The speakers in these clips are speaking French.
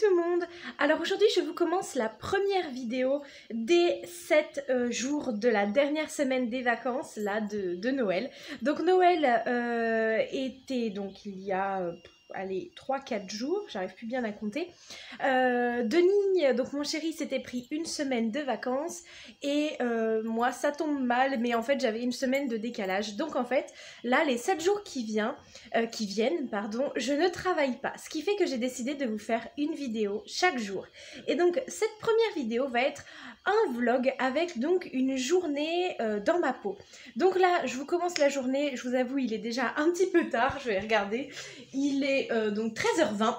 tout le monde. Alors aujourd'hui je vous commence la première vidéo des 7 jours de la dernière semaine des vacances là de Noël. Donc Noël était donc il y a allez 3-4 jours, j'arrive plus bien à compter. Denis, donc mon chéri, s'était pris une semaine de vacances et moi ça tombe mal, mais en fait j'avais une semaine de décalage. Donc en fait là les 7 jours qui viennent, je ne travaille pas. Ce qui fait que j'ai décidé de vous faire une vidéo chaque jour. Et donc cette première vidéo va être un vlog avec donc une journée dans ma peau. Donc là je vous commence la journée, je vous avoue il est déjà un petit peu tard, je vais regarder. Il est donc 13h20.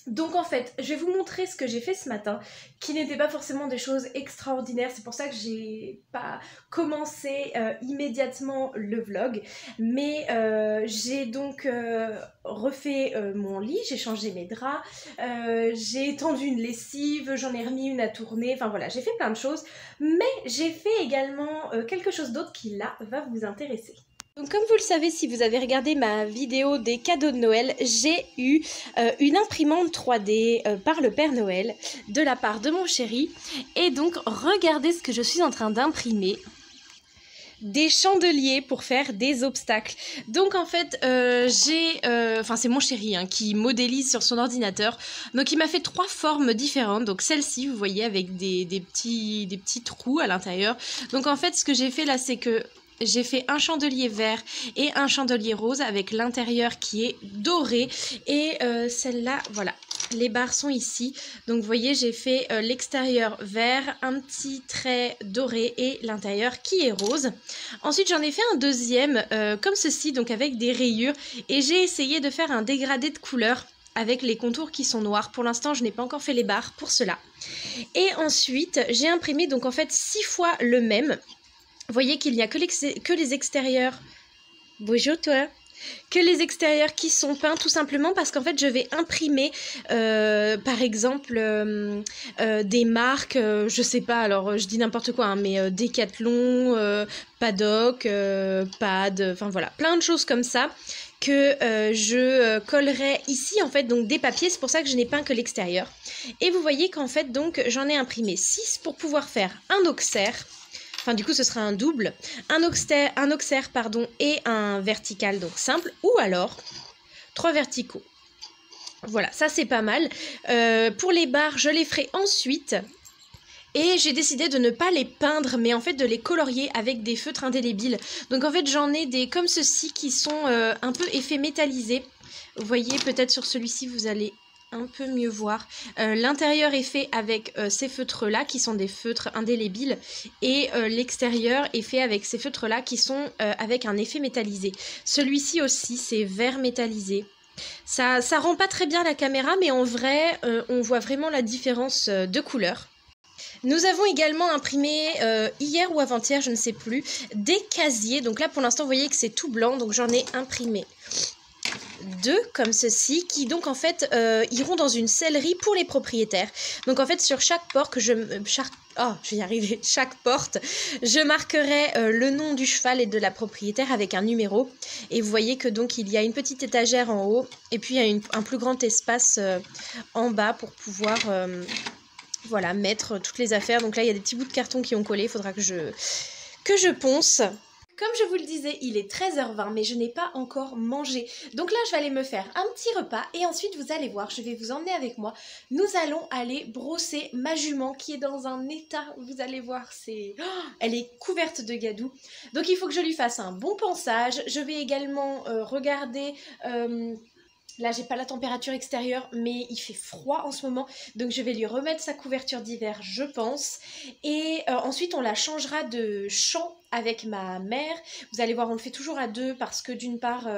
Donc en fait, je vais vous montrer ce que j'ai fait ce matin, qui n'était pas forcément des choses extraordinaires, c'est pour ça que j'ai pas commencé immédiatement le vlog, mais j'ai donc refait mon lit, j'ai changé mes draps, j'ai étendu une lessive, j'en ai remis une à tourner, enfin voilà, j'ai fait plein de choses, mais j'ai fait également quelque chose d'autre qui là va vous intéresser. Donc comme vous le savez, si vous avez regardé ma vidéo des cadeaux de Noël, j'ai eu une imprimante 3D par le Père Noël de la part de mon chéri. Et donc regardez ce que je suis en train d'imprimer. Des chandeliers pour faire des obstacles. Donc en fait c'est mon chéri qui modélise sur son ordinateur. Donc il m'a fait 3 formes différentes. Donc celle-ci vous voyez avec des petits trous à l'intérieur. Donc en fait ce que j'ai fait là c'est que j'ai fait un chandelier vert et un chandelier rose avec l'intérieur qui est doré. Et celle-là, voilà, les barres sont ici. Donc vous voyez, j'ai fait l'extérieur vert, un petit trait doré et l'intérieur qui est rose. Ensuite, j'en ai fait un deuxième comme ceci, donc avec des rayures. Et j'ai essayé de faire un dégradé de couleur avec les contours qui sont noirs. Pour l'instant, je n'ai pas encore fait les barres pour cela. Et ensuite, j'ai imprimé donc en fait 6 fois le même. Vous voyez qu'il n'y a que les extérieurs. Bonjour toi. Que les extérieurs qui sont peints tout simplement parce qu'en fait je vais imprimer par exemple des marques, je sais pas, alors je dis n'importe quoi, mais Decathlon, Paddock, Pad, enfin voilà, plein de choses comme ça que je collerai ici en fait, donc des papiers, c'est pour ça que je n'ai peint que l'extérieur. Et vous voyez qu'en fait donc j'en ai imprimé 6 pour pouvoir faire un auxerre. Enfin, du coup, ce sera un double, un auxerre, pardon, et un vertical, donc simple, ou alors 3 verticaux. Voilà, ça c'est pas mal. Pour les barres, je les ferai ensuite. Et j'ai décidé de ne pas les peindre, mais en fait de les colorier avec des feutres indélébiles. Donc en fait, j'en ai des comme ceci qui sont un peu effet métallisé. Vous voyez, peut-être sur celui-ci, vous allez un peu mieux voir. L'intérieur est fait avec ces feutres-là, qui sont des feutres indélébiles, et l'extérieur est fait avec ces feutres-là, qui sont avec un effet métallisé. Celui-ci aussi, c'est vert métallisé. Ça rend pas très bien la caméra, mais en vrai, on voit vraiment la différence de couleur. Nous avons également imprimé hier ou avant-hier, je ne sais plus, des casiers. Donc là, pour l'instant, vous voyez que c'est tout blanc, donc j'en ai imprimé 2 comme ceci qui donc en fait iront dans une sellerie pour les propriétaires. Donc en fait sur chaque porte chaque porte je marquerai le nom du cheval et de la propriétaire avec un numéro, et vous voyez que donc il y a une petite étagère en haut et puis il y a un plus grand espace en bas pour pouvoir voilà, mettre toutes les affaires. Donc là il y a des petits bouts de carton qui ont collé, il faudra que je ponce. Comme je vous le disais, il est 13h20, mais je n'ai pas encore mangé. Donc là, je vais aller me faire un petit repas et ensuite, vous allez voir, je vais vous emmener avec moi. Nous allons aller brosser ma jument qui est dans un état, vous allez voir, elle est couverte de gadou. Donc il faut que je lui fasse un bon pansage. Je vais également regarder... Là, j'ai pas la température extérieure, mais il fait froid en ce moment. Donc, je vais lui remettre sa couverture d'hiver, je pense. Et ensuite, on la changera de champ avec ma mère. Vous allez voir, on le fait toujours à 2 parce que d'une part,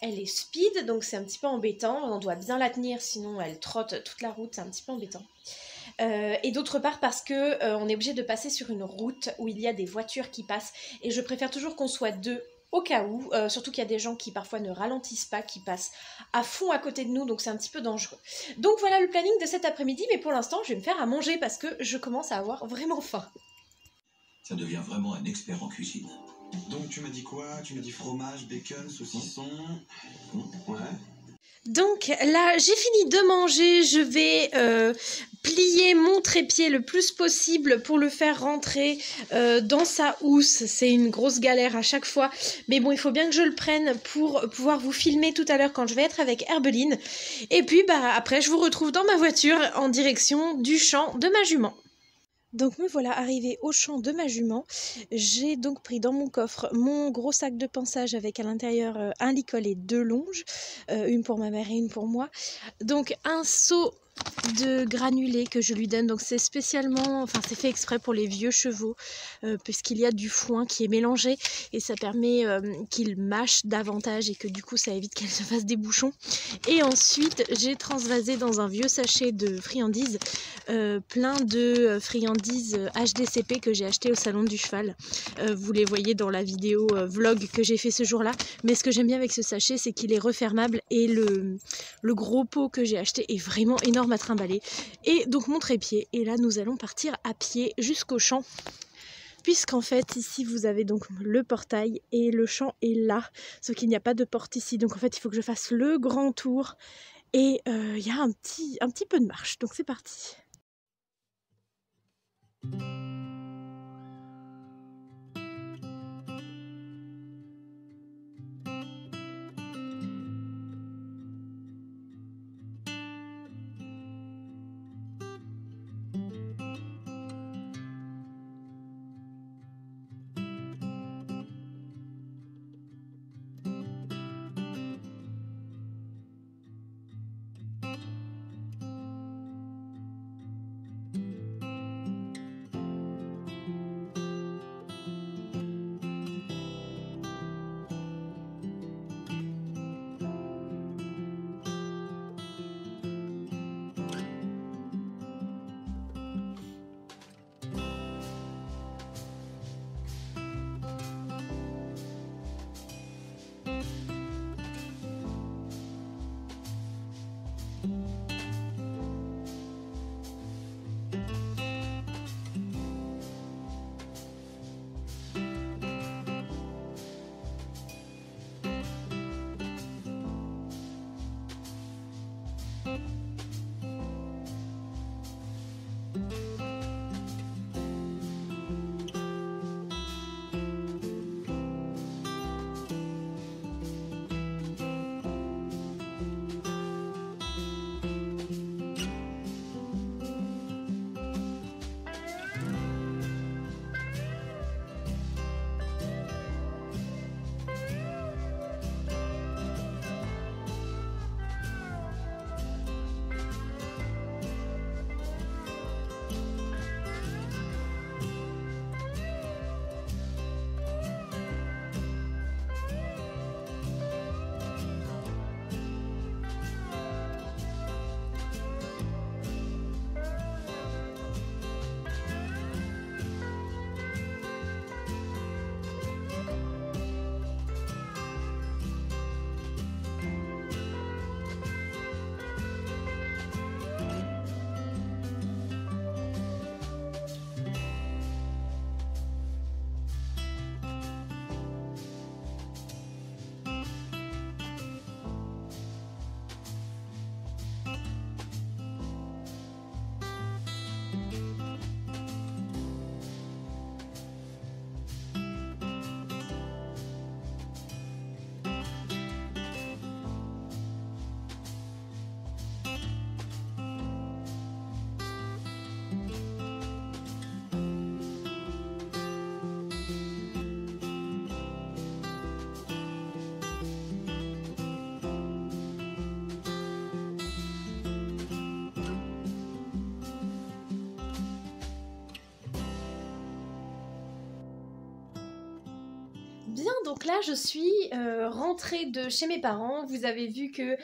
elle est speed. Donc, c'est un petit peu embêtant. On doit bien la tenir, sinon elle trotte toute la route. C'est un petit peu embêtant. Et d'autre part parce que on est obligé de passer sur une route où il y a des voitures qui passent. Et je préfère toujours qu'on soit 2. Au cas où, surtout qu'il y a des gens qui parfois ne ralentissent pas, qui passent à fond à côté de nous, donc c'est un petit peu dangereux. Donc voilà le planning de cet après-midi, mais pour l'instant je vais me faire à manger parce que je commence à avoir vraiment faim. Ça devient vraiment un expert en cuisine. Donc tu m'as dit quoi? Tu m'as dit fromage, bacon, saucisson... Ouais. Donc là, j'ai fini de manger, je vais plier mon trépied le plus possible pour le faire rentrer dans sa housse. C'est une grosse galère à chaque fois, mais bon, il faut bien que je le prenne pour pouvoir vous filmer tout à l'heure quand je vais être avec Herbeline. Et puis après, je vous retrouve dans ma voiture en direction du champ de ma jument. Donc me voilà arrivée au champ de ma jument. J'ai donc pris dans mon coffre mon gros sac de pansage avec à l'intérieur un licol et 2 longes, une pour ma mère et une pour moi. Donc un seau de granulés que je lui donne, donc c'est spécialement, enfin c'est fait exprès pour les vieux chevaux puisqu'il y a du foin qui est mélangé et ça permet qu'ils mâchent davantage et que du coup ça évite qu'elles se fassent des bouchons. Et ensuite j'ai transvasé dans un vieux sachet de friandises plein de friandises HDCP que j'ai acheté au salon du cheval. Vous les voyez dans la vidéo vlog que j'ai fait ce jour-là, mais ce que j'aime bien avec ce sachet c'est qu'il est refermable et le gros pot que j'ai acheté est vraiment énorme à trimballer. Et donc mon trépied, et là nous allons partir à pied jusqu'au champ, puisqu'en fait ici vous avez donc le portail et le champ est là, sauf qu'il n'y a pas de porte ici, donc en fait il faut que je fasse le grand tour et il y a un petit peu de marche, donc c'est parti. Bien, donc là je suis rentrée de chez mes parents. Vous avez vu que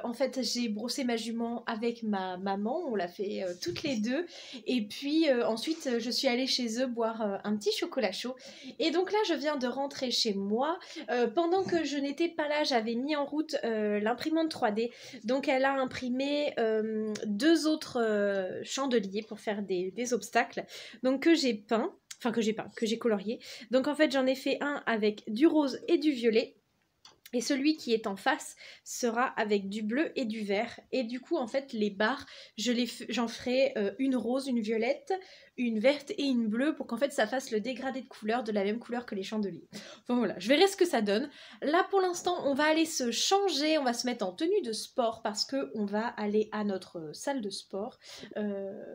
en fait j'ai brossé ma jument avec ma maman, on l'a fait toutes les deux. Et puis ensuite je suis allée chez eux boire un petit chocolat chaud. Et donc là je viens de rentrer chez moi. Pendant que je n'étais pas là, j'avais mis en route l'imprimante 3D. Donc elle a imprimé 2 autres chandeliers pour faire des obstacles. Donc que j'ai peint. Enfin que j'ai colorié. Donc en fait j'en ai fait un avec du rose et du violet. Et celui qui est en face sera avec du bleu et du vert. Et du coup, en fait, les barres, j'en ferai une rose, une violette, une verte et une bleue pour qu'en fait, ça fasse le dégradé de couleurs de la même couleur que les chandeliers. Enfin voilà, je verrai ce que ça donne. Là, pour l'instant, on va aller se changer, on va se mettre en tenue de sport parce qu'on va aller à notre salle de sport.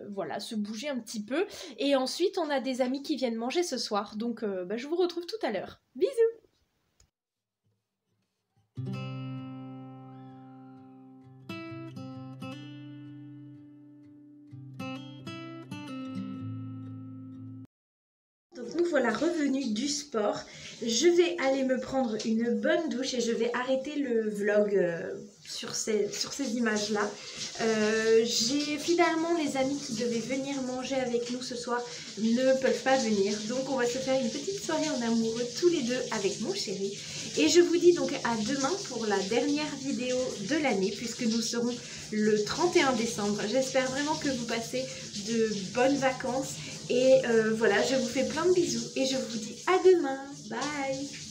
Voilà, se bouger un petit peu. Et ensuite, on a des amis qui viennent manger ce soir. Donc, je vous retrouve tout à l'heure. Bisous! Donc nous voilà revenus du sport. Je vais aller me prendre une bonne douche et je vais arrêter le vlog sur ces images-là. J'ai finalement les amis qui devaient venir manger avec nous ce soir ne peuvent pas venir. Donc on va se faire une petite soirée en amoureux tous les deux avec mon chéri. Et je vous dis donc à demain pour la dernière vidéo de l'année puisque nous serons le 31 décembre. J'espère vraiment que vous passez de bonnes vacances. Et voilà, je vous fais plein de bisous et je vous dis à demain. Bye!